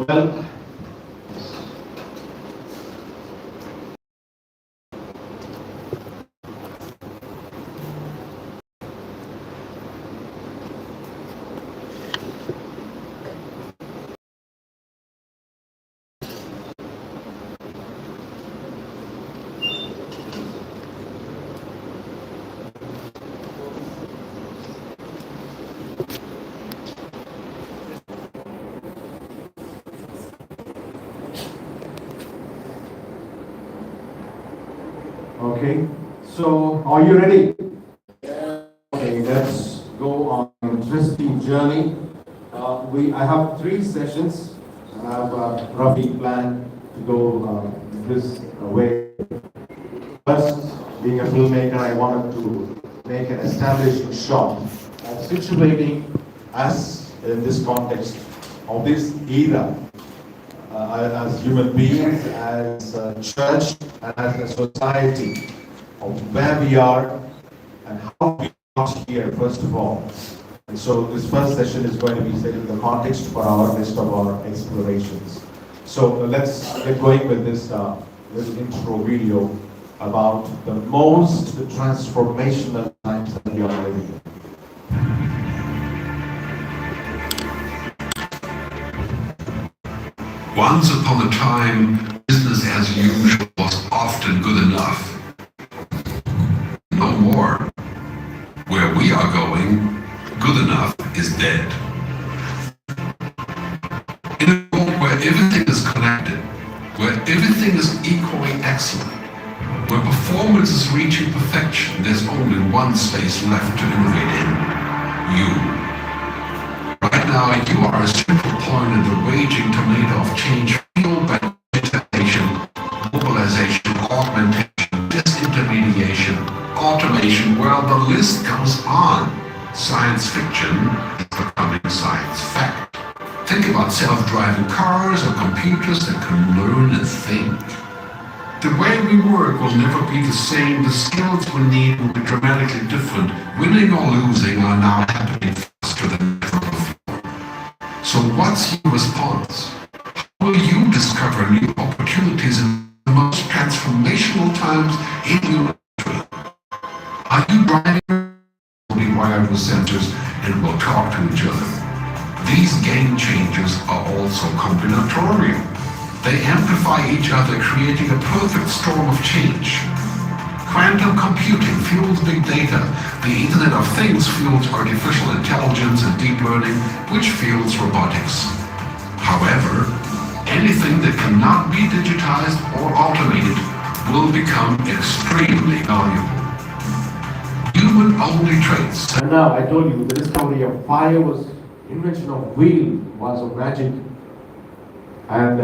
Well, okay, so are you ready? Okay, let's go on an interesting journey. I have 3 sessions. I have roughly planned to go this way. First, being a filmmaker, I wanted to make an establishing shot of situating us in this context of this era as human beings, as a church, and as a society, of where we are and how we got here, first of all. And so this first session is going to be setting the context for our rest of our explorations. So let's get going with this little intro video about the most transformational times that we are living in. Once upon a time, business as usual was often good enough. No more. Where we are going, good enough is dead. In a world where everything is connected, where everything is equally excellent, where performance is reaching perfection, there's only one space left to innovate in: you. Right now, you are a central point in the raging tornado of change fueled by digitization, mobilization, augmentation, disintermediation, automation. Well, the list goes on. Science fiction is becoming science fact. Think about self-driving cars or computers that can learn and think. The way we work will never be the same. The skills we need will be dramatically different. Winning or losing are now happening faster than ever before. So what's your response? How will you discover new opportunities in the most transformational times in your history? Are you driving wireless sensors and will talk to each other? These game changers are also combinatorial. They amplify each other, creating a perfect storm of change. Quantum computing fuels big data. The Internet of Things fuels artificial intelligence and deep learning, which fuels robotics. However, anything that cannot be digitized or automated will become extremely valuable. Human-only traits. And now I told you the discovery of fire was invention of wheel was a magic, and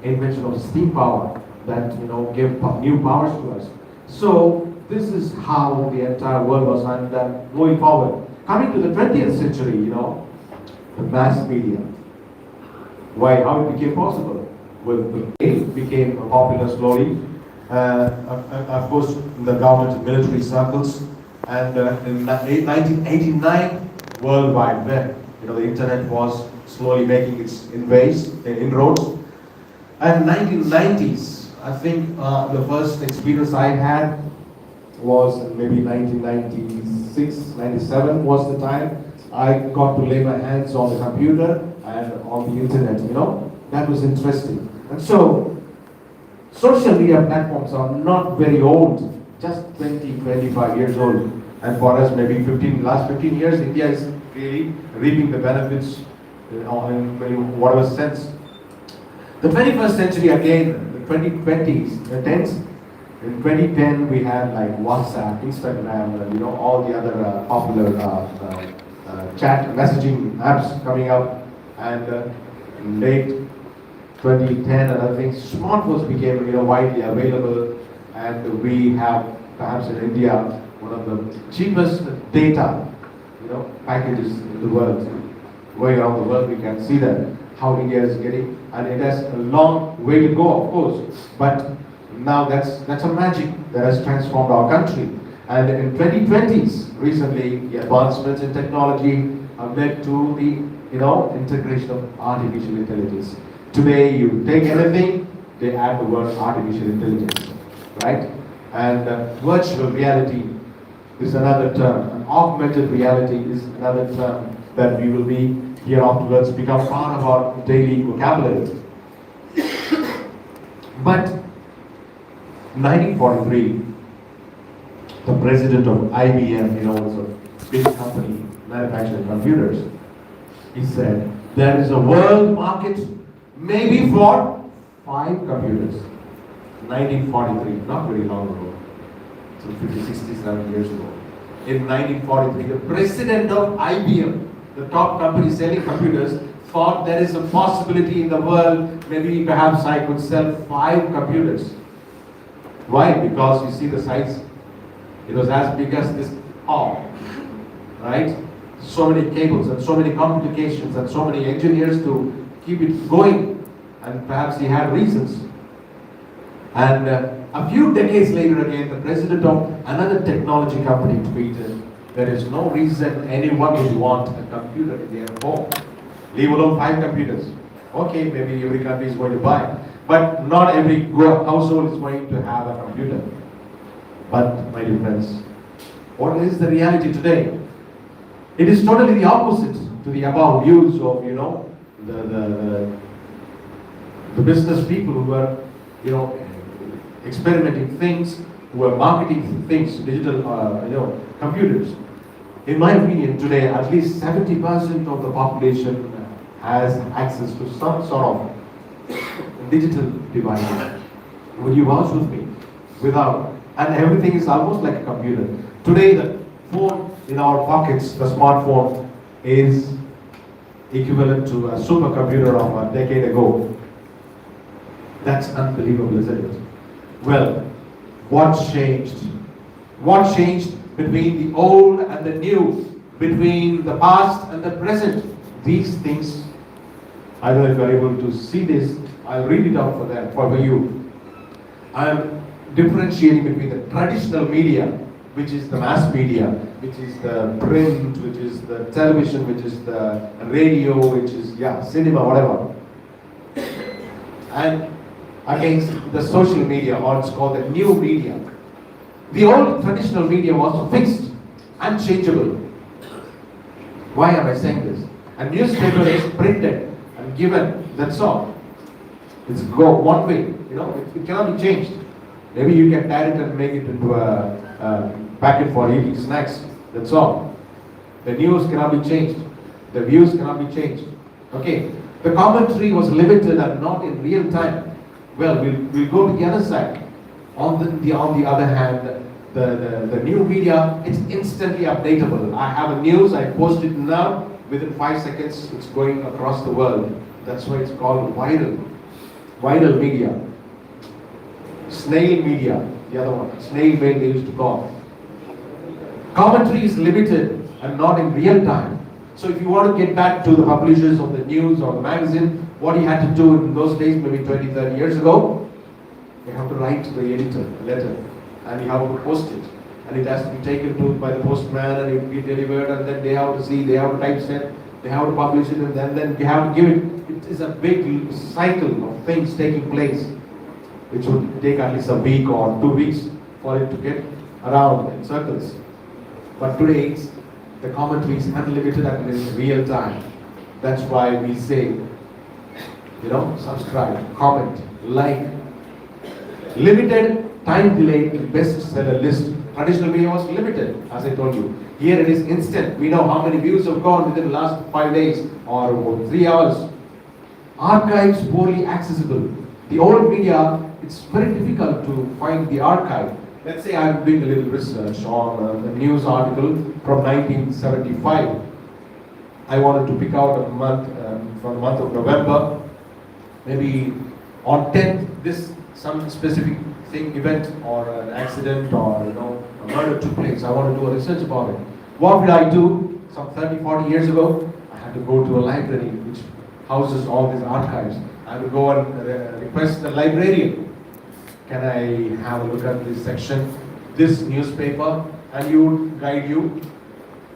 invention of steam power that gave new powers to us. So this is how the entire world was, and moving forward, coming to the 20th century, the mass media. Why? How it became possible? Well, it became popular slowly. Of course, in the government and military circles. And in 1989, World Wide Web. The internet was slowly making its inroads. And 1990s, I think the first experience I had was maybe 1996, 97 was the time I got to lay my hands on the computer and on the internet, that was interesting. And so, social media platforms are not very old, just 20, 25 years old. And for us, maybe last 15 years, India is really reaping the benefits in whatever sense. The 21st century again, the 2020s, the 10s, in 2010 we had like WhatsApp, Instagram, all the other popular chat messaging apps coming up, and in late 2010 and I think smartphones became widely available, and we have perhaps in India one of the cheapest data packages in the world. Going around the world, we can see that how India is getting, and it has a long way to go, of course. But now that's a magic that has transformed our country. And in 2020s, recently, the advancements in technology have led to the integration of artificial intelligence. Today, you take anything, they add the word artificial intelligence, right? And virtual reality is another term, and augmented reality is another term that we will be here afterwards become part of our daily vocabulary. But 1943, the president of IBM, was a big company manufacturing computers. He said, there is a world market maybe for 5 computers. 1943, not very long ago, so 50, 60, 70 years ago. In 1943, the president of IBM, the top company selling computers, thought there is a possibility in the world, maybe perhaps I could sell 5 computers. Why? Because you see the size. It was as big as this hall, right? So many cables and so many complications and so many engineers to keep it going. And perhaps he had reasons. And a few decades later again, the president of another technology company tweeted, there is no reason anyone would want a computer in their home, leave alone 5 computers. Okay, maybe every country is going to buy, but not every household is going to have a computer. But my dear friends, what is the reality today? It is totally the opposite to the above views of the business people who were experimenting things, who are marketing things, digital computers. In my opinion, today at least 70% of the population has access to some sort of digital device. Would you vouch with me? Without, and everything is almost like a computer. Today, the phone in our pockets, the smartphone, is equivalent to a supercomputer of a decade ago. That's unbelievable, isn't it? Well, what changed? What changed between the old and the new, between the past and the present? These things, I don't know if you're able to see this, I'll read it out for you. I'm differentiating between the traditional media, which is the mass media, which is the print, which is the television, which is the radio, which is, cinema, whatever. And against the social media, or it's called the new media. The old traditional media was fixed, unchangeable. Why am I saying this? A newspaper is printed and given, that's all. It's go one way, it cannot be changed. Maybe you can tear it and make it into a packet for eating snacks, that's all. The news cannot be changed. The views cannot be changed. Okay, the commentary was limited and not in real time. Well, we'll go to the other side. On the other hand, the new media, it's instantly updatable. I have a news, I post it now, within 5 seconds, it's going across the world. That's why it's called viral media. Snail media, the other one. Snail mail they used to call. Commentary is limited and not in real time. So if you want to get back to the publishers of the news or the magazine, what you had to do in those days, maybe 20, 30 years ago, you have to write to the editor a letter and you have to post it. and it has to be taken to by the postman, and it will be delivered, and then they have to see, they have to typeset, they have to publish it, and then they have to give it. It is a big cycle of things taking place, which would take at least a week or 2 weeks for it to get around in circles. But today, the commentary is unlimited and in real time. That's why we say, subscribe, comment, like. Limited, time delayed bestseller list. Traditional media was limited, as I told you. Here it is instant. We know how many views have gone within the last 5 days or 3 hours. Archives poorly accessible. The old media, it's very difficult to find the archive. Let's say I'm doing a little research on a news article from 1975. I wanted to pick out a month from the month of November. Maybe on 10th, some specific event or an accident or a murder took place. I want to do a research about it. What did I do? Some 30, 40 years ago, I had to go to a library which houses all these archives. I would go and request the librarian, can I have a look at this section, this newspaper, and he would guide you,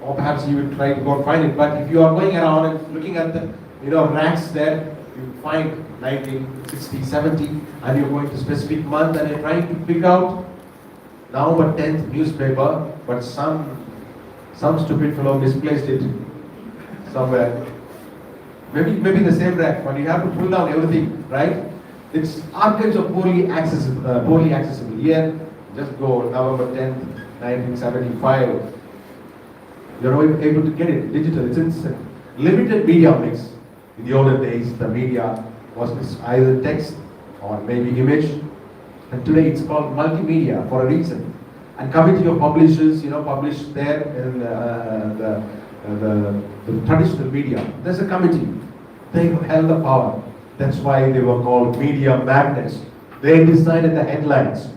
or perhaps you would try to go and find it. But if you are going around and looking at the racks there, you find 1960, 70, and you're going to a specific month and you're trying to pick out November 10th newspaper, but some stupid fellow misplaced it somewhere. Maybe the same rack, but you have to pull down everything, right? Its archives are poorly accessible. Here, just go November 10th, 1975. You're able to get it digital. It's instant. Limited media mix. In the olden days, the media was either text or maybe image, and today it's called multimedia for a reason. And committee of publishers, publish there in the traditional media. There's a committee. They held the power. That's why they were called media magnets. They decided the headlines.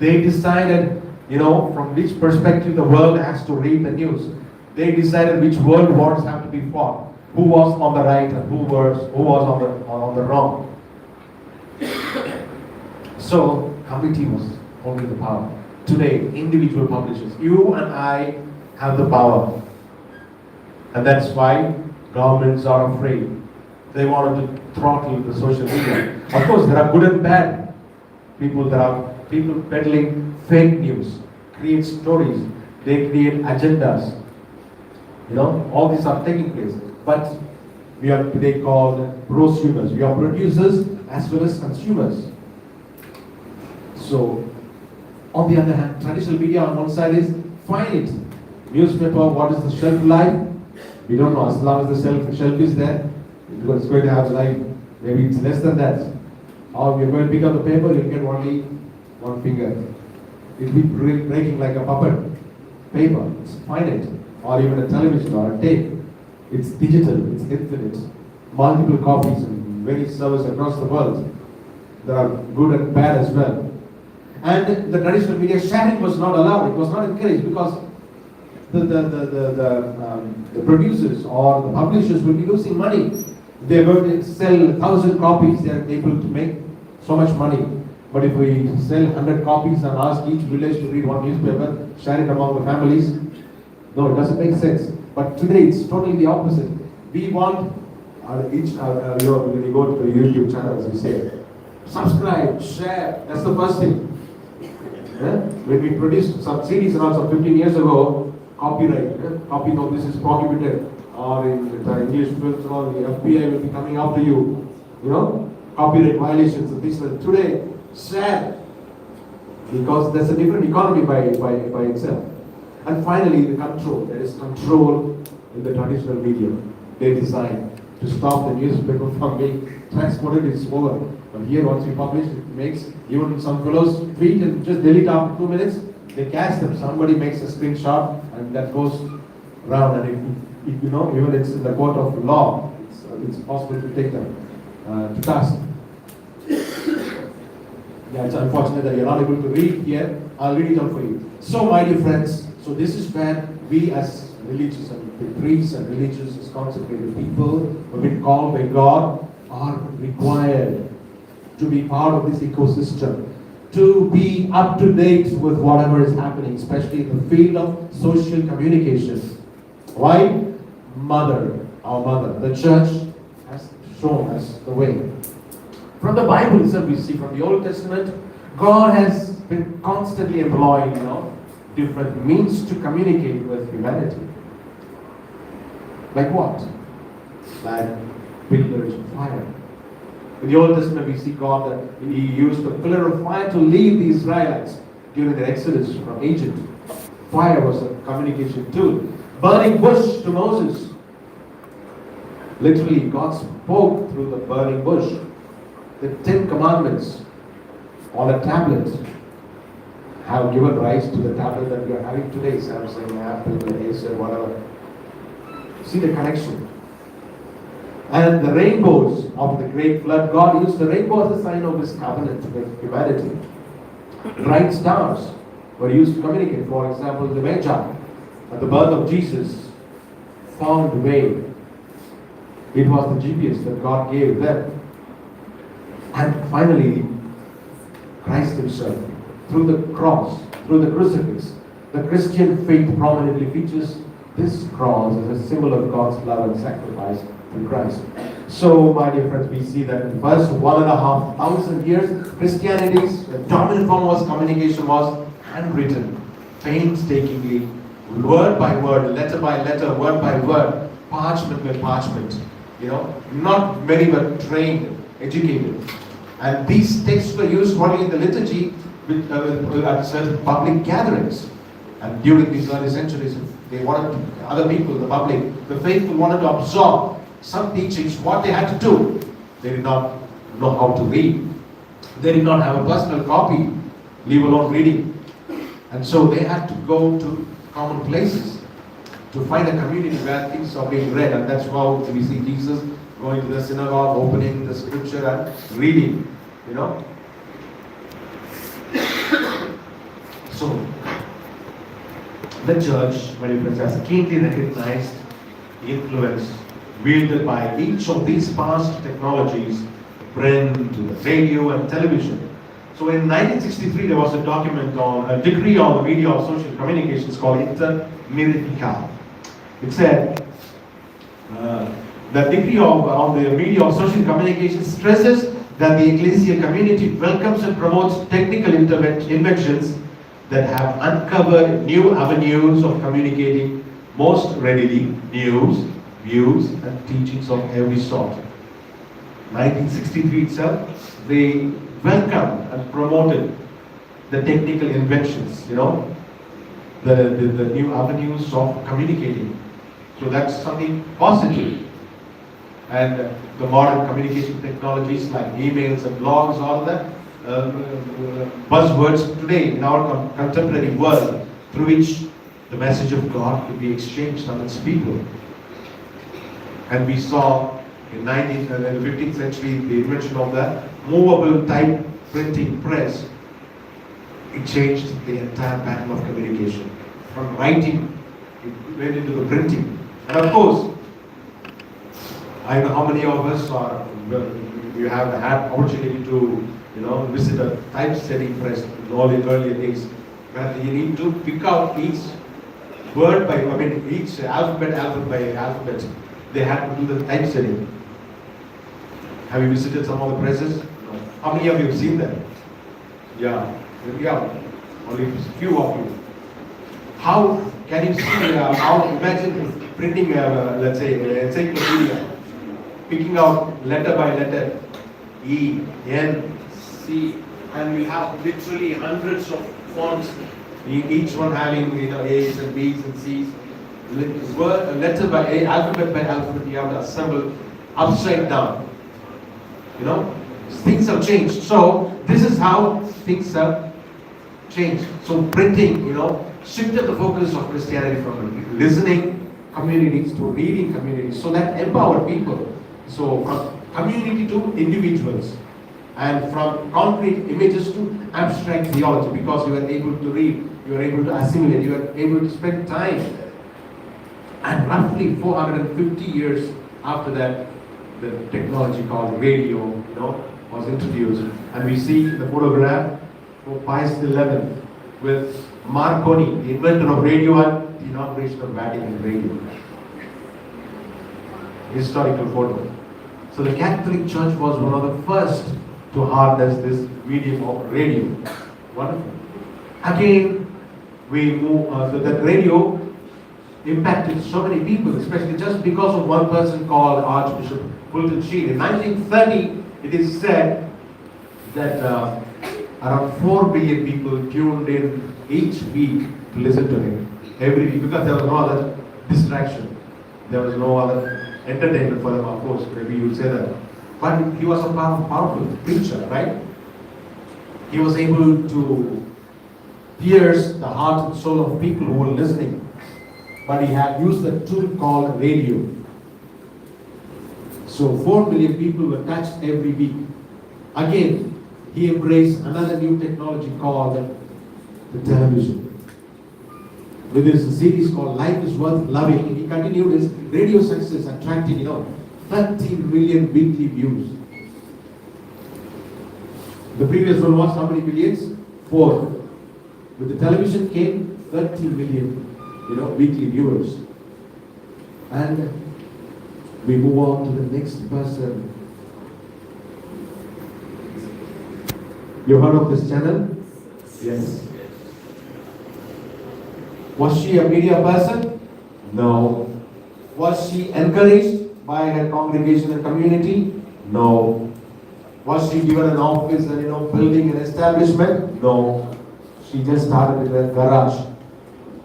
They decided, from which perspective the world has to read the news. They decided which world wars have to be fought. Who was on the right and who was on the wrong. So, committee was holding the power. Today, individual publishers, you and I have the power. And that's why governments are afraid. They wanted to throttle the social media. Of course, there are good and bad people. There are people peddling fake news, create stories, they create agendas. All these are taking place. But we are today called prosumers. We are producers as well as consumers. So, on the other hand, traditional media on one side is finite. Newspaper, what is the shelf life? We don't know. As long as the shelf is there, it's going to have life. Maybe it's less than that. Or we're going to pick up the paper, you'll get only one finger. It'll be breaking like a puppet. Paper, it's finite. Or even a television or a tape. It's digital, it's infinite. Multiple copies and many servers across the world. There are good and bad as well. And the traditional media sharing was not allowed, it was not encouraged because the producers or the publishers will be losing money. They're going to sell 1,000 copies, they're able to make so much money. But if we sell 100 copies and ask each village to read one newspaper, share it among the families, no, it doesn't make sense. But today it's totally the opposite. We want when you go to the YouTube channel, as we say, subscribe, share, that's the first thing. Yeah? When we produced some CDs around some 15 years ago, copyright, copy of this is prohibited, or in the English films and all, the FBI will be coming after you, copyright violations and things like that. Today, share, because there's a different economy by itself. And finally, the control. There is control in the traditional medium. They decide to stop the newspaper from being transported, it's over. But here, once you publish, it makes, even some fellows tweet and just delete after 2 minutes, they catch them. Somebody makes a screenshot and that goes around. And if even it's in the court of law, it's possible to take them to task. Yeah, it's unfortunate that you're not able to read here. I'll read it out for you. So, my dear friends, so this is where we as religious and priests and religious as consecrated people who have been called by God are required to be part of this ecosystem. to be up to date with whatever is happening, especially in the field of social communication. Why? Our mother, the church has shown us the way. From the Bible itself, we see from the Old Testament, God has been constantly employing, different means to communicate with humanity. Like what? Like pillars of fire. In the Old Testament, we see God that He used the pillar of fire to lead the Israelites during the Exodus from Egypt. Fire was a communication tool. Burning bush to Moses. Literally, God spoke through the burning bush. The 10 Commandments on a tablet have given rise to the tablet that we are having today. Samsung, Apple, Acer, whatever. See the connection. And the rainbows of the great flood, God used the rainbow as a sign of His covenant with humanity. Bright stars were used to communicate. For example, the Magi at the birth of Jesus found the way. It was the GPS that God gave them. And finally, Christ Himself, through the cross, through the crucifix, the Christian faith prominently features this cross as a symbol of God's love and sacrifice through Christ. So, my dear friends, we see that in the first 1,500 years, Christianity's dominant form of communication was handwritten, painstakingly, word by word, letter by letter, word by word, parchment by parchment. Not many were trained, educated. And these texts were used only in the liturgy at certain public gatherings. And during these early centuries, they wanted other people, the public, the faithful wanted to absorb some teachings, what they had to do. They did not know how to read. They did not have a personal copy, leave alone reading. And so they had to go to common places to find a community where things are being read. And that's how we see Jesus going to the synagogue, opening the scripture and reading, So, the church, my dear friends, has keenly recognized the influence wielded by each of these past technologies, print, radio and television. So in 1963, there was a document on a decree on the media of social communications called Inter Mirifica. It said, the decree on the media of social communication stresses that the ecclesial community welcomes and promotes technical inventions that have uncovered new avenues of communicating most readily news, views, and teachings of every sort. 1963 itself, they welcomed and promoted the technical inventions, the new avenues of communicating. So that's something positive. And the modern communication technologies like emails and blogs, all of that, buzzwords today in our contemporary world through which the message of God could be exchanged amongst people. And we saw in the 15th century the invention of the movable type printing press. It changed the entire pattern of communication. From writing, it went into the printing. And of course, I don't know how many of us you have had opportunity to visit a typesetting press in all the earlier days, where you need to pick out each word each alphabet by alphabet. They had to do the typesetting. Have you visited some of the presses? No. How many of you have seen them? Yeah, only a few of you. How can you see, imagine printing, let's say, an encyclopedia, picking out letter by letter, E, N, C, and we have literally hundreds of fonts, each one having A's and B's and C's. Letter by alphabet by alphabet, you have to assemble upside down. Things have changed. So this is how things have changed. So printing, shifted the focus of Christianity from listening communities to reading communities, so that empowered people. So from community to individuals, and from concrete images to abstract theology, because you are able to read, you are able to assimilate, you are able to spend time. And roughly 450 years after that, the technology called radio, was introduced. And we see the photograph Pope Pius XI with Marconi, the inventor of radio, and the inauguration of Vatican Radio. Historical photo. So the Catholic Church was one of the first to harness this medium of radio. Wonderful. Again, we move, so that radio impacted so many people, especially just because of one person called Archbishop Fulton Sheen. In 1930, it is said that around 4 billion people tuned in each week to listen to him. Every week, because there was no other distraction. There was no other entertainment for them, of course, maybe you would say that. But he was a powerful preacher, right? He was able to pierce the heart and soul of people who were listening. But he had used a tool called radio. So 4 million people were touched every week. Again, he embraced another new technology called the television. With his series called Life is Worth Loving, he continued his radio success, attracting 30 million weekly views. The previous one was how many millions? 4. With the television came 30 million weekly viewers. And we move on to the next person. You heard of this channel? Yes. Was she a media person? No. Was she encouraged by her congregation and community? No. Was she given an office and building an establishment? No. She just started in her garage,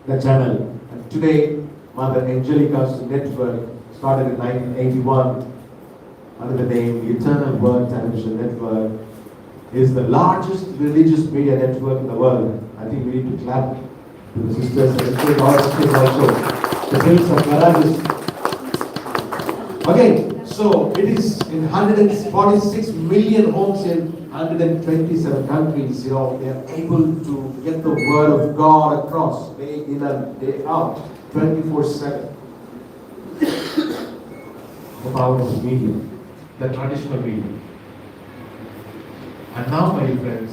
the channel. And today, Mother Angelica's network started in 1981 under the name The Eternal Word Television Network. Is the largest religious media network in the world. I think we need to clap to the sisters and the sisters also. The hills of garages. Okay, so it is in 146 million homes in 127 countries. They are able to get the word of God across day in and day out, 24/7. The power of the medium, the traditional medium. And now, my friends,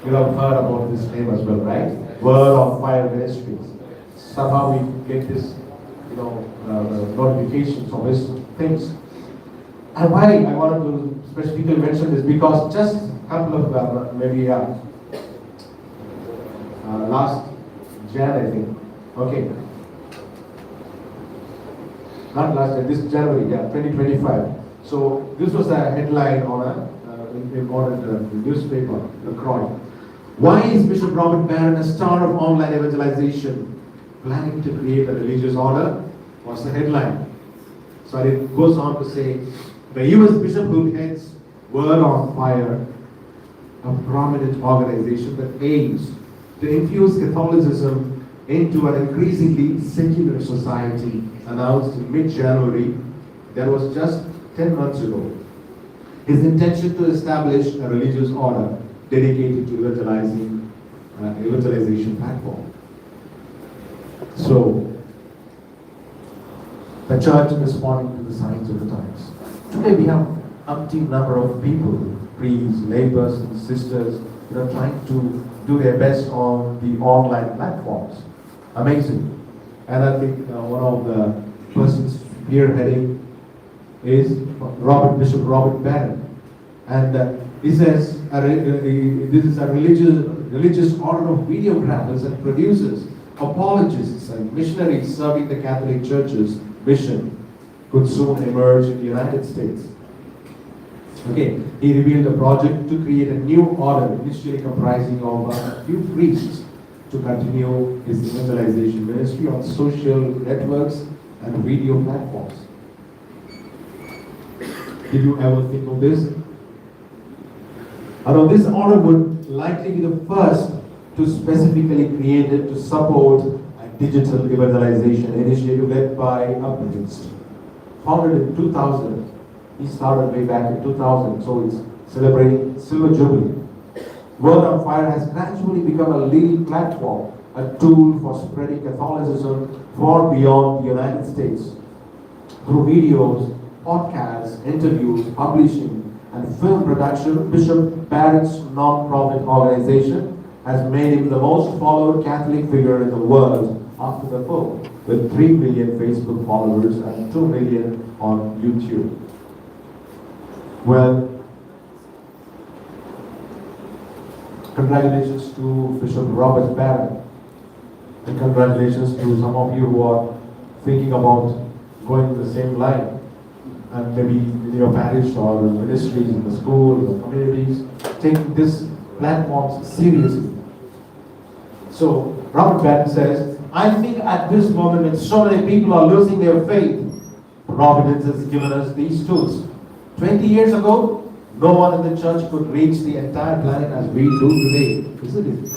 you have heard about this name as well, right? Word on Fire Ministries. Somehow we get this, notifications of these things. And why I wanted to specifically mention this, because just a couple of, last Jan, I think. Okay. Not last Jan, this January, 2025. So this was a headline on a important newspaper, The Croy. Why is Bishop Robert Barron, a star of online evangelization, planning to create a religious order? What's the headline? So it goes on to say, the U.S. bishop who heads Word on Fire, a prominent organization that aims to infuse Catholicism into an increasingly secular society, announced in mid-January, that was just 10 months ago. His intention to establish a religious order dedicated to evangelization platform. So, the church is responding to the signs of the times. Today we have umpteen number of people, priests, laypersons, sisters, trying to do their best on the online platforms. Amazing. And I think one of the persons spearheading is Bishop Robert Barron. And he says this is a religious order of videographers and producers, apologists and missionaries serving the Catholic Church's mission could soon emerge in the United States. Okay, he revealed a project to create a new order, initially comprising of a few priests, to continue his evangelization ministry on social networks and video platforms. Did you ever think of this? This order would likely be the first to specifically created to support a digital evangelization initiative led by a priest. Founded in 2000, he started way back in 2000, so it's celebrating Silver Jubilee. Word on Fire has gradually become a leading platform, a tool for spreading Catholicism far beyond the United States. Through videos, podcasts, interviews, publishing, and film production, Bishop Barrett's non-profit organization has made him the most followed Catholic figure in the world after the Pope, with 3 million Facebook followers and 2 million on YouTube. Well, congratulations to Bishop Robert Barrett, and congratulations to some of you who are thinking about going the same line, and maybe in your parish or ministries in the school or communities, taking this platform seriously. So Robert Barrett says, I think at this moment when so many people are losing their faith, Providence has given us these tools. 20 years ago, no one in the church could reach the entire planet as we do today, isn't it?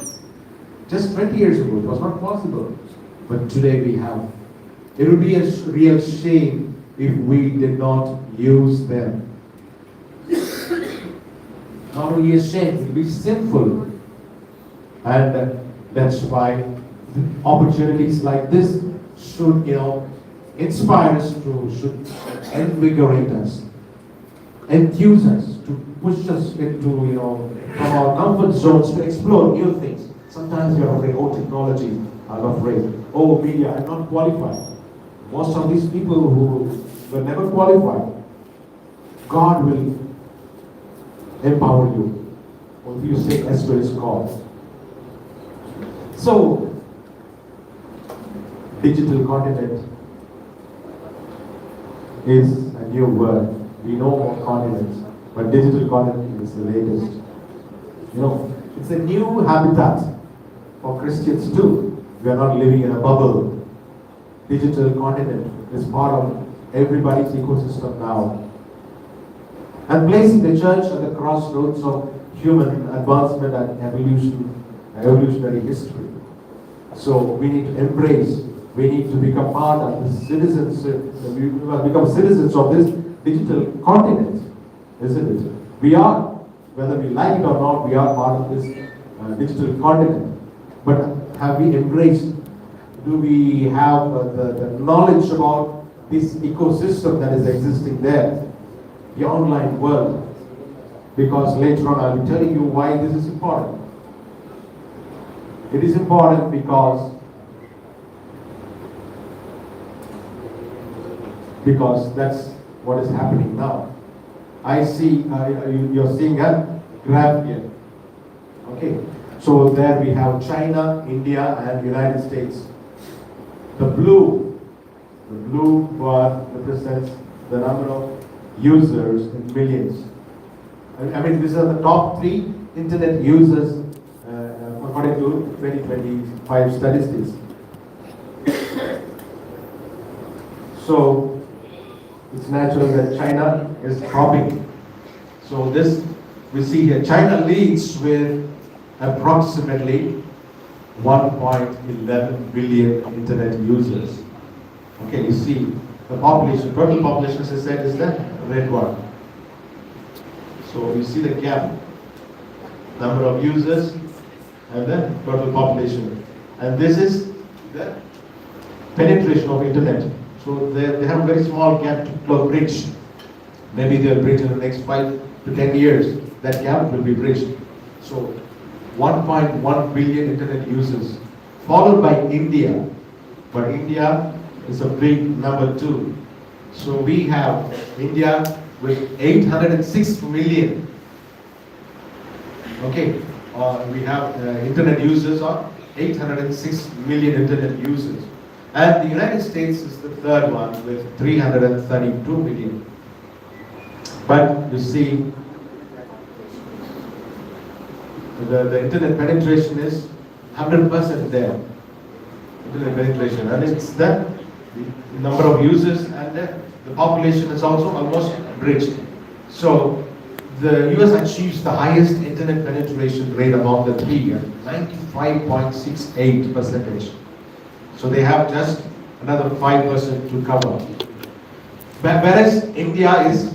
Just 20 years ago, it was not possible. But today we have. It would be a real shame if we did not use them. Not only a shame, it would be sinful. And that's why opportunities like this should, inspire us should invigorate us, enthuse us, to push us into, from our comfort zones to explore new things. Sometimes you're afraid, technology, I'm afraid. Media, I'm not qualified. Most of these people who were never qualified, God will empower you. Or if you say yes to His call. So, digital continent is a new word. We know more continents, but digital continent is the latest. It's a new habitat for Christians too. We are not living in a bubble. Digital continent is part of everybody's ecosystem now. And placing the church at the crossroads of human advancement and evolutionary history. So we need to embrace, we need to become part of the citizens, we must become citizens of this digital continent, isn't it? We are, whether we like it or not, we are part of this digital continent. But have we embraced, do we have the knowledge about this ecosystem that is existing there, the online world? Because later on I'll be telling you why this is important. It is important because that's what is happening now. I see, you're seeing a graph here. Okay, so there we have China, India, and United States. The blue bar represents the number of users in millions. I mean, these are the top 3 internet users according to 2025 statistics. So it's natural that China is topping. So this we see here, China leads with approximately 1.11 billion internet users. Okay, you see the population, total population, as I said, is the red one. So you see the gap, number of users and the total population. And this is the penetration of internet. So they have a very small gap to bridge. Maybe they'll bridge in the next 5 to 10 years. That gap will be bridged. So 1.1 billion internet users, followed by India. But India is a big number 2. So we have India with 806 million. Okay, we have internet users of 806 million internet users. And the United States is the third one with 332 million. But you see, the internet penetration is 100% there. Internet penetration, and it's the number of users and the population is also almost bridged. So the US achieves the highest internet penetration rate among the 3 at 95.68%. So they have just another 5% to cover. Whereas India is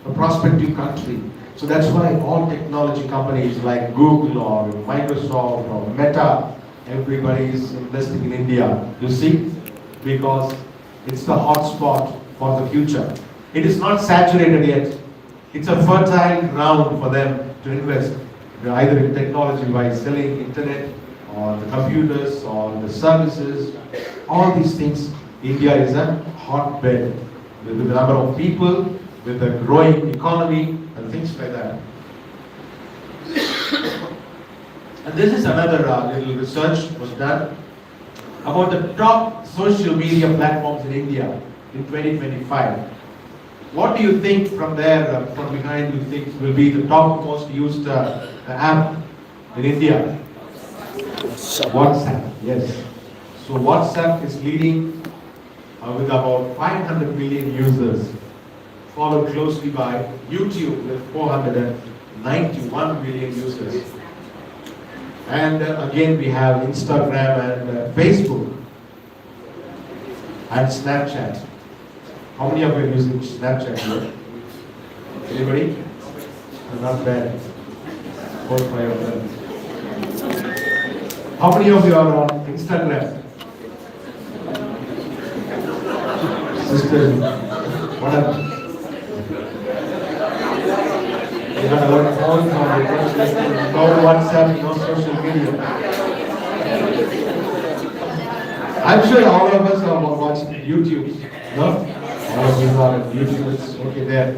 a prospective country. So that's why all technology companies like Google or Microsoft or Meta, everybody is investing in India. You see? Because it's the hotspot for the future. It is not saturated yet. It's a fertile ground for them to invest, either in technology by selling internet or the computers or the services, all these things. India is a hotbed with the number of people, with a growing economy and things like that. And this is another little research was done about the top social media platforms in India in 2025. What do you think from there, from behind, you think will be the top most used app in India? WhatsApp, yes. So WhatsApp is leading with about 500 million users, followed closely by YouTube with 491 million users. And again we have Instagram and Facebook and Snapchat. How many of you are using Snapchat here? Anybody? Not bad. 4 5 of them. How many of you are on Instagram? Sisters, what happened? You got a lot of phones on it, no WhatsApp, no social media. I'm sure all of us are watching YouTube, no? All of you are on YouTube, it's okay there.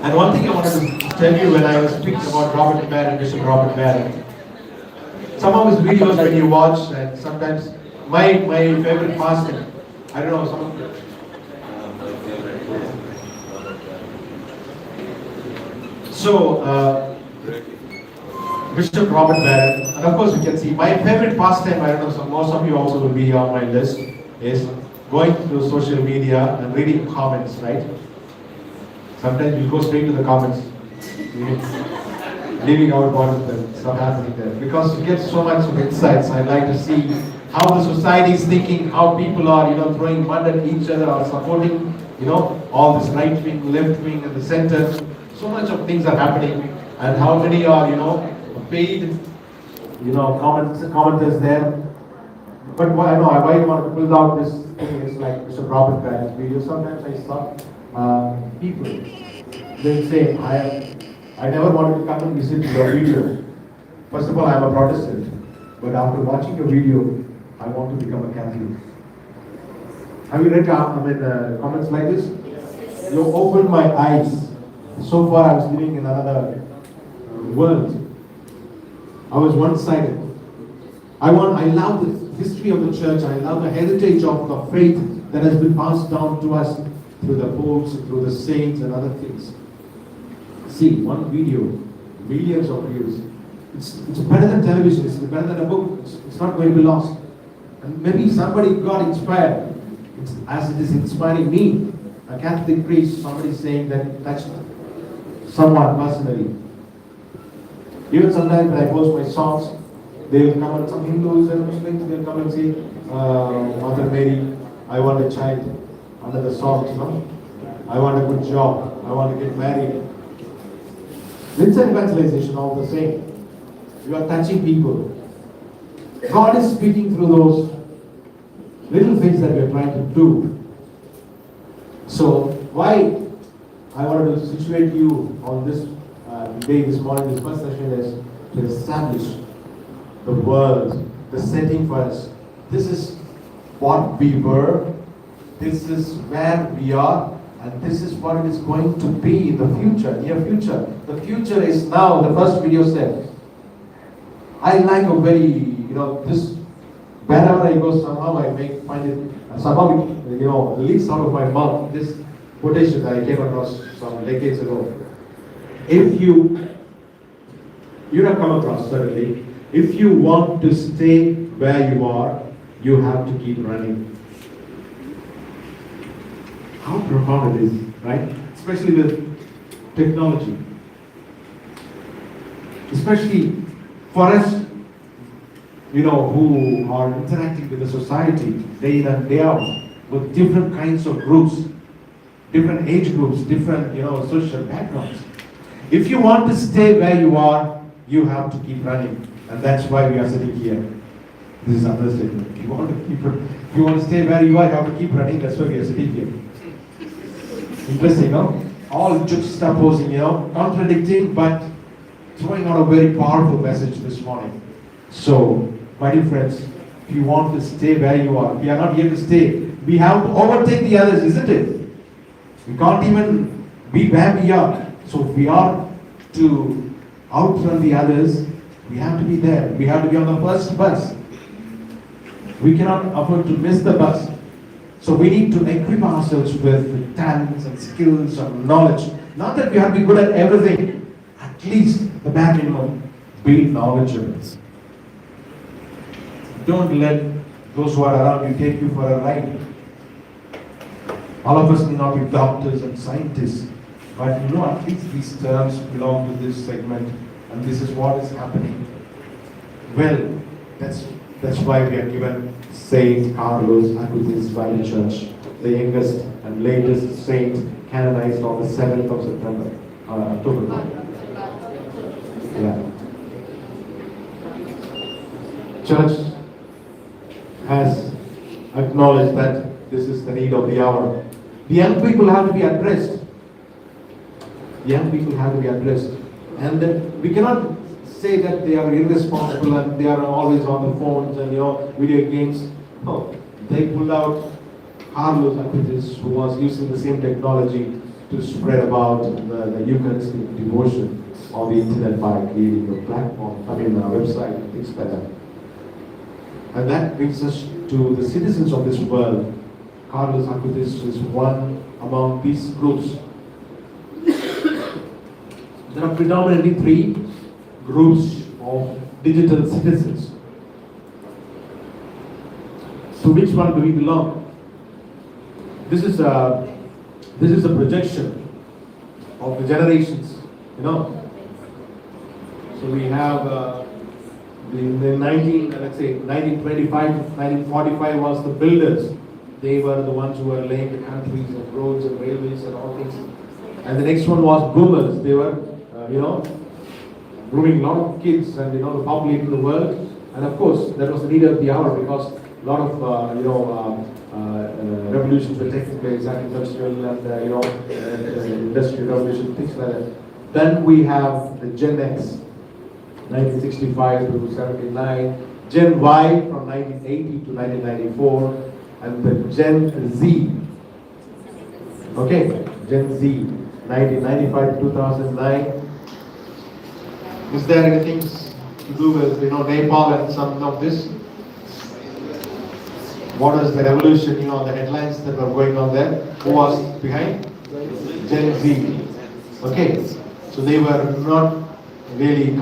And one thing I wanted to tell you when I was speaking about Robert Barron, Bishop Robert Barron, some of his videos when you watch, and sometimes my favorite pastor, I don't know, some of you. So, Bishop Robert Barron, and of course you can see, my favorite pastime, I don't know, so most of you also will be on my list, is going through social media and reading comments, right? Sometimes you go straight to the comments, leaving out what is happening there. Because you get so much of insights, I like to see how the society is thinking, how people are, throwing mud at each other or supporting, all this right wing, left wing, and the center. So much of things are happening, and how many are, paid, commenters there. But why I want to pull out this thing is like Mr. Robert Barron's video. Sometimes I saw people, they'll say, I never wanted to come and visit your video. First of all, I'm a Protestant, but after watching your video, I want to become a Catholic. Have you read comments like this? Yes. You opened my eyes. So far, I was living in another world. I was one-sided. I love the history of the church. I love the heritage of the faith that has been passed down to us through the popes, through the saints, and other things. See, one video, millions of views. It's better than television. It's better than a book. It's not going to be lost. And maybe somebody got inspired, as it is inspiring me. A Catholic priest, somebody saying that it touched someone personally. Even sometimes when I post my songs, they will come and some Hindus and Muslims, they'll come and say, Mother Mary, I want a child under the songs, I want a good job, I want to get married. It's an evangelization, all the same. You are touching people. God is speaking through those little things that we are trying to do. So, why I wanted to situate you on this day, this morning, this first session is to establish the world, the setting for us. This is what we were, this is where we are, and this is what it is going to be in the future, near future. The future is now, the first video said. I like a very, this, wherever I go, somehow I find it, somehow it, leaks out of my mouth, this quotation that I came across some decades ago. If you have come across certainly, if you want to stay where you are, you have to keep running. How profound it is, right? Especially with technology. Especially for us, who are interacting with the society day in and day out with different kinds of groups, different age groups, different, social backgrounds. If you want to stay where you are, you have to keep running. And that's why we are sitting here. This is understatement. If you want to stay where you are, you have to keep running. That's why we are sitting here. Interesting, no? All juxtaposing, contradicting, but throwing out a very powerful message this morning. So, my dear friends, if you want to stay where you are, we are not here to stay. We have to overtake the others, isn't it? We can't even be where we are. So, if we are to outrun the others, we have to be there. We have to be on the first bus. We cannot afford to miss the bus. So we need to equip ourselves with talents and skills and knowledge. Not that we have to be good at everything. At least the bare minimum, be knowledgeable. Don't let those who are around you take you for a ride. All of us may not be doctors and scientists, but at least these terms belong to this segment, and this is what is happening. Well, that's why we are given Saint Carlos Acutis Valley Church, the youngest and latest saint canonized on the 7th of September, October. Yeah. Church has acknowledged that this is the need of the hour. The young people have to be addressed. Young people have to be addressed. And we cannot say that they are irresponsible and they are always on the phones and video games. No, they pulled out Carlos Acutis, who was using the same technology to spread about the Eucharistic devotion on the internet by creating a platform, a website, and things like that. And that brings us to the citizens of this world. Carlos Acutis is one among these groups. There are predominantly three groups of digital citizens. To which one do we belong? This is a projection of the generations, So we have in the 1925 to 1945 was the builders. They were the ones who were laying the countries and roads and railways and all things. And the next one was boomers. They were, grooming a lot of kids and populating the world. And of course, that was the need of the hour because a lot of revolutions were taking place, agricultural and industrial revolution, things like that. Then we have the Gen X, 1965 to 79, Gen Y from 1980 to 1994, and the Gen Z. Okay, Gen Z, 1995 to 2009. Is there anything to do with Nepal and some of this? What was the revolution, the headlines that were going on there? Who was behind? Gen Z. Okay, so they were not really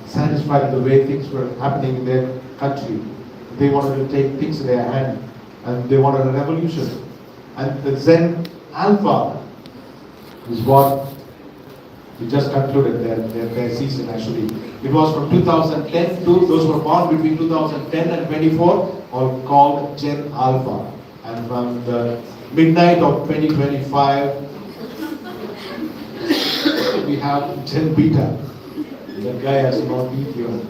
satisfied with the way things were happening in their country. They wanted to take things in their hand and they wanted a revolution. And the Gen Alpha is what we just concluded their season actually. It was from 2010 to those who were born between 2010 and 24 are called Gen Alpha. And from the midnight of 2025 we have Gen Beta. That guy has no teeth here.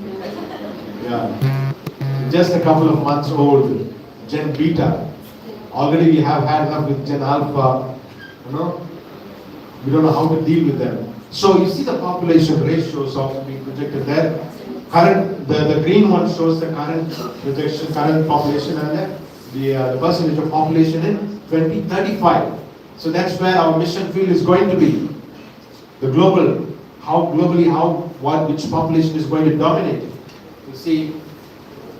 Yeah. Just a couple of months old. Gen Beta. Already we have had enough with Gen Alpha. We don't know how to deal with them. So you see the population ratios of being projected there. The green one shows the current projection, current population, and the percentage of population in 2035. So that's where our mission field is going to be. The global, which population is going to dominate. You see,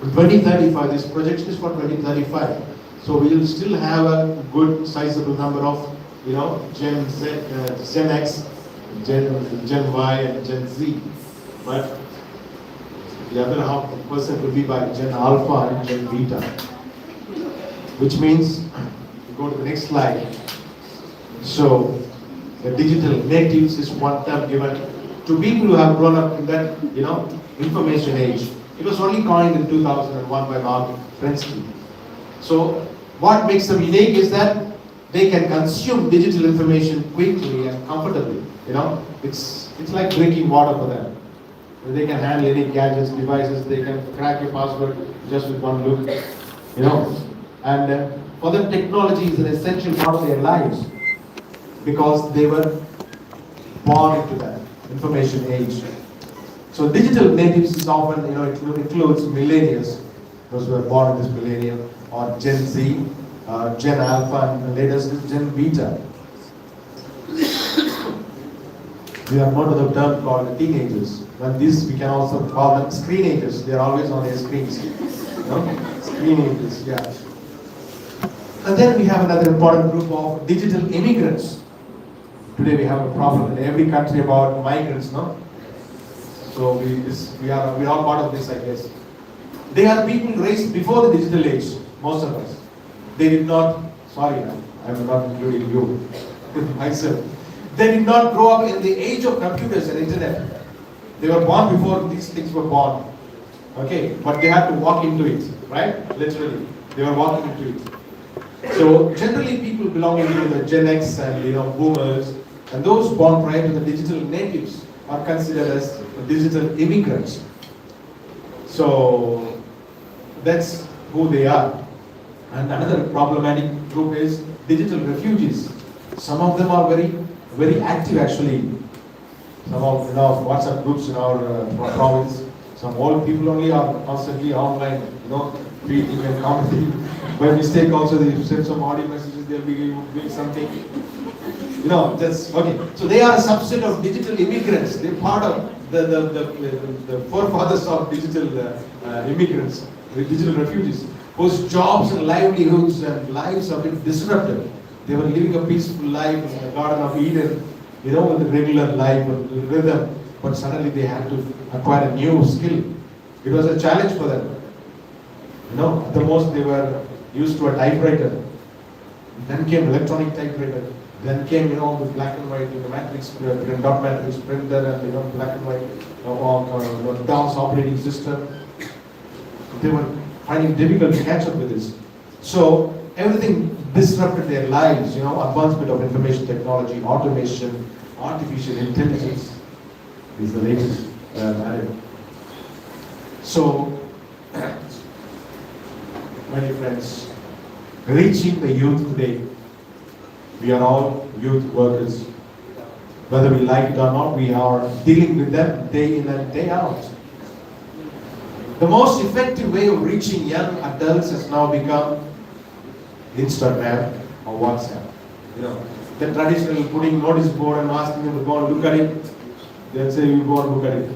in 2035, this projection is for 2035. So we will still have a good sizable number of, Gen Z, Gen X, Gen Y, and Gen Z. But the other half percent will be by Gen Alpha and Gen Beta. Which means, go to the next slide. So, the digital natives is one term given to people who have grown up in that, information age. It was only coined in 2001 by Mark Prensky. So, what makes them unique is that they can consume digital information quickly and comfortably. It's like drinking water for them. They can handle any gadgets, devices, they can crack your password just with one look, And for them, technology is an essential part of their lives because they were born into that information age. So digital natives is often, it includes millennials, those who are born in this millennium, or Gen Z, Gen Alpha, and latest is Gen Beta. We have heard of the term called teenagers. And these we can also call them screenagers. They are always on their screens. Screenagers, yeah. And then we have another important group of digital immigrants. Today we have a problem in every country about migrants, no? So we are all part of this, I guess. They are people raised before the digital age, most of us. They did not, sorry, I'm not including you, myself. They did not grow up in the age of computers and internet. They were born before these things were born. Okay, but they had to walk into it, right? Literally, they were walking into it. So generally, people belonging to the Gen X and boomers, and those born prior to the digital natives are considered as digital immigrants. So that's who they are. And another problematic group is digital refugees. Some of them are very active actually. Some of WhatsApp groups in our province. Some old people only are constantly online, tweeting and commenting. By mistake also they send some audio messages, they'll be doing something. That's okay. So they are a subset of digital immigrants. They're part of the forefathers of digital immigrants, the digital refugees, whose jobs and livelihoods and lives have been disrupted. They were living a peaceful life in the Garden of Eden, with a regular life, a rhythm, but suddenly they had to acquire a new skill. It was a challenge for them. At the most they were used to a typewriter. Then came electronic typewriter. Then came, the black and white, the matrix, dot matrix printer, and black and white, DOS operating system. They were finding it difficult to catch up with this. So everything disrupted their lives, advancement of information technology, automation, artificial intelligence is the latest narrative. So, my dear friends, reaching the youth today, we are all youth workers. Whether we like it or not, we are dealing with them day in and day out. The most effective way of reaching young adults has now become Instagram or WhatsApp. The traditional putting notice board and asking them to go and look at it. They'll say you go and look at it.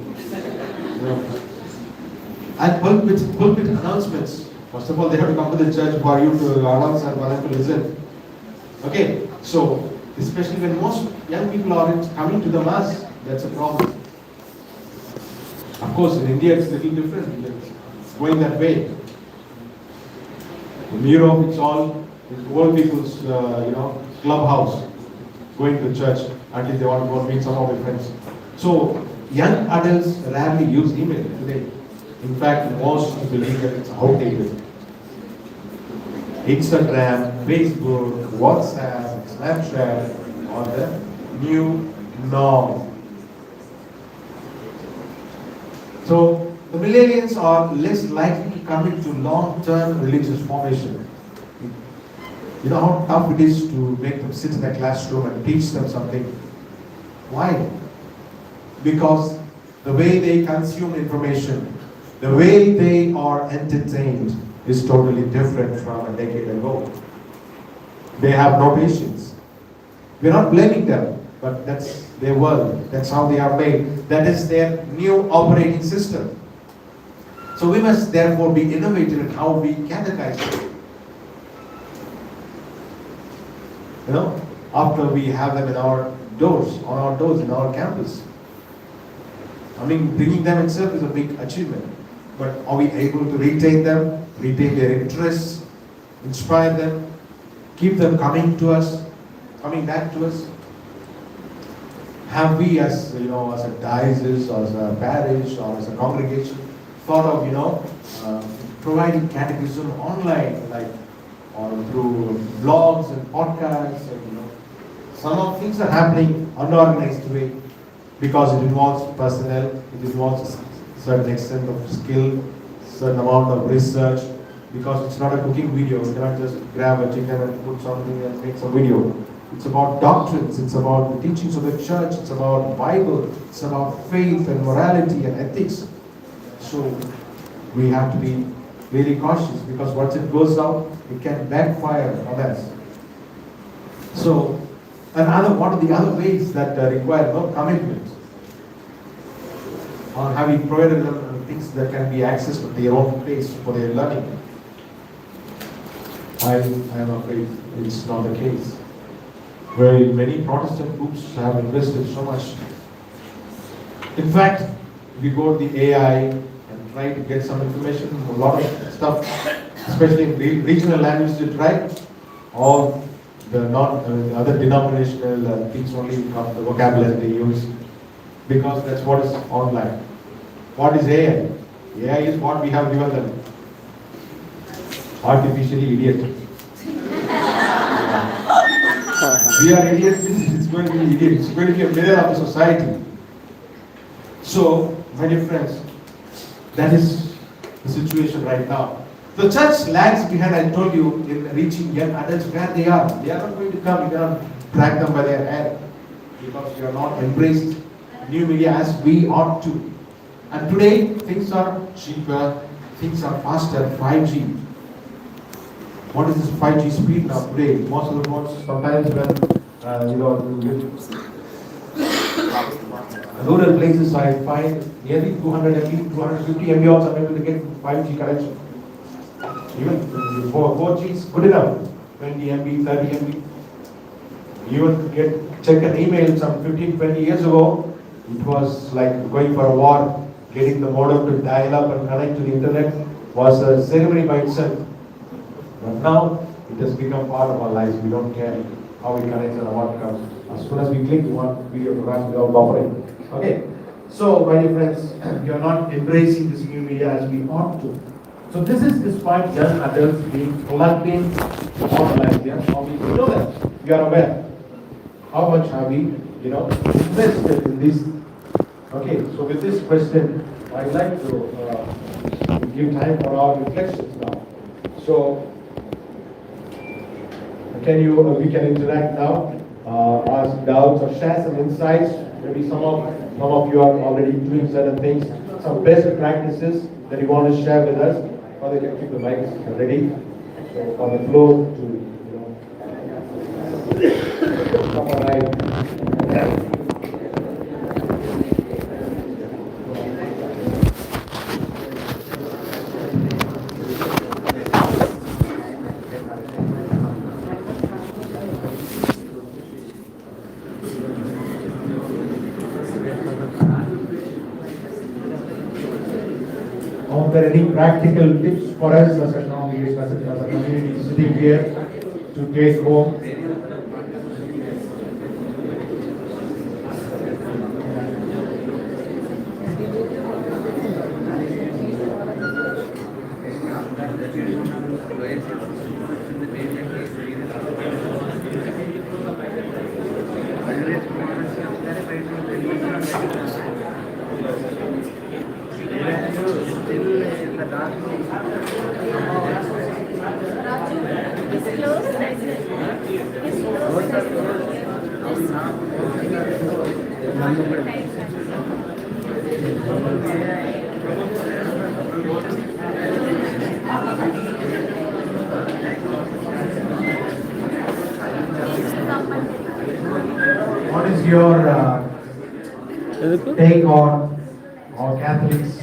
And pulpit announcements. First of all, they have to come to the church for you to announce and for them to listen. Okay, so especially when most young people aren't coming to the mass, that's a problem. Of course, in India it's a little different. It's going that way. In Europe, it's all old people's, clubhouse, going to church until they want to go and meet some of their friends. So, young adults rarely use email today. In fact, most believe that it's outdated. Instagram, Facebook, WhatsApp, Snapchat are the new norm. So, the millennials are less likely to commit to long-term religious formation. You know how tough it is to make them sit in a classroom and teach them something? Why? Because the way they consume information, the way they are entertained is totally different from a decade ago. They have no patience. We're not blaming them, but that's their world. That's how they are made. That is their new operating system. So we must therefore be innovative in how we catechize them. After we have them in our doors, on our doors, in our campus. Bringing them itself is a big achievement. But are we able to retain them, retain their interests, inspire them, keep them coming to us, coming back to us? Have we as a diocese or as a parish or as a congregation thought of, providing catechism online, or through blogs and podcasts, and some of things are happening unorganized way. because it involves personnel, it involves certain extent of skill, certain amount of research, because it's not a cooking video. You cannot just grab a chicken and put something and make some video. It's about doctrines, it's about the teachings of the church, it's about Bible, it's about faith and morality and ethics. So we have to be really cautious, because once it goes out, it can backfire on us. So, what are the other ways that require no commitment? Or have we provided them things that can be accessed at their own place for their learning? I am afraid it's not the case. Where many Protestant groups have invested so much. In fact, if you go to the AI and try to get some information, a lot of stuff, especially in regional languages you try, or the other denominational things only come, the vocabulary they use, because that's what is online. What is AI? AI is what we have given them. Artificially idiot. We are idiots, it's going to be idiot. It's going to be a mirror of the society. So, my dear friends, that is the situation right now. The church lags behind, I told you, in reaching young adults where they are. They are not going to come, you cannot drag them by their hair, because you are not embraced new media as we ought to. And today, things are cheaper, things are faster, 5G. What is this 5G speed now today? Most of the phones, sometimes when, rural places I find nearly 200 MB, 250 MB also I'm able to get 5G connection. Even 4G is good enough, 20 MB, 30 MB. Even check an email some 15, 20 years ago, it was like going for a war. Getting the modem to dial up and connect to the internet was a ceremony by itself. But now, it has become part of our lives. We don't care how we connect and what comes. As soon as we click, we want video to run without buffering. Okay? So, my dear friends, we are not embracing this new media as we ought to. So, this is despite young adults being plugged in online. They are probably know that. We are aware. How much have we, invested in this? Okay, so with this question, I'd like to give time for our reflections now. So, we can interact now, ask doubts or share some insights. Maybe some of you are already doing certain things, some best practices that you want to share with us. Or they can keep the mics ready. So for the floor to, come alive. Are there any practical tips for us as a congregation, as a community sitting here to take home? What is your take on Catholics